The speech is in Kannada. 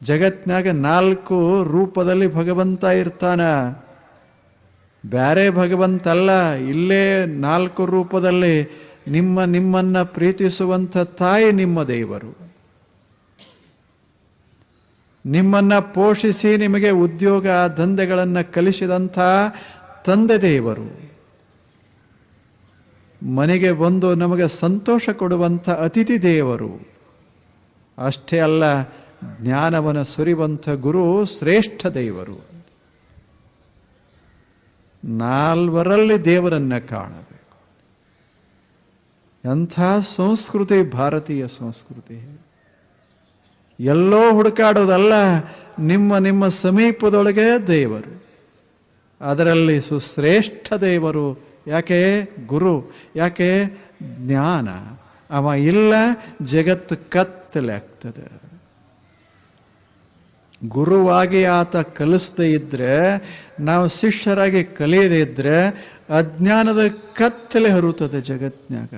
ಜಗತ್ನಾಗ 4 ರೂಪದಲ್ಲಿ ಭಗವಂತ ಇರ್ತಾನ. ಬ್ಯಾರೆ ಭಗವಂತಲ್ಲ, ಇಲ್ಲೇ 4 ರೂಪದಲ್ಲಿ ನಿಮ್ಮನ್ನ ಪ್ರೀತಿಸುವಂಥ ತಾಯಿ ನಿಮ್ಮ ದೇವರು. ನಿಮ್ಮನ್ನ ಪೋಷಿಸಿ ನಿಮಗೆ ಉದ್ಯೋಗ ದಂಧೆಗಳನ್ನು ಕಲಿಸಿದಂಥ ತಂದೆ ದೇವರು. ಮನೆಗೆ ಬಂದು ನಮಗೆ ಸಂತೋಷ ಕೊಡುವಂಥ ಅತಿಥಿ ದೇವರು. ಅಷ್ಟೇ ಅಲ್ಲ, ಜ್ಞಾನವನ್ನು ಸುರಿವಂಥ ಗುರು ಶ್ರೇಷ್ಠ ದೇವರು. 4ರಲ್ಲಿ ದೇವರನ್ನ ಕಾಣಬೇಕು. ಎಂಥ ಸಂಸ್ಕೃತಿ ಭಾರತೀಯ ಸಂಸ್ಕೃತಿ. ಎಲ್ಲೋ ಹುಡುಕಾಡೋದಲ್ಲ, ನಿಮ್ಮ ಸಮೀಪದೊಳಗೆ ದೇವರು. ಅದರಲ್ಲಿ ಸುಶ್ರೇಷ್ಠ ದೇವರು. ಯಾಕೆ? ಗುರು. ಯಾಕೆ? ಜ್ಞಾನ. ಅವ ಇಲ್ಲ, ಜಗತ್ತು ಕತ್ತಲೆ ಆಗ್ತದೆ. ಗುರುವಾಗಿ ಆತ ಕಲಿಸದೇ ಇದ್ರೆ, ನಾವು ಶಿಷ್ಯರಾಗಿ ಕಲಿಯದೇ ಇದ್ರೆ ಅಜ್ಞಾನದ ಕತ್ತಲೆ ಹರುತ್ತದೆ ಜಗತ್ನ್ಯಾಗ.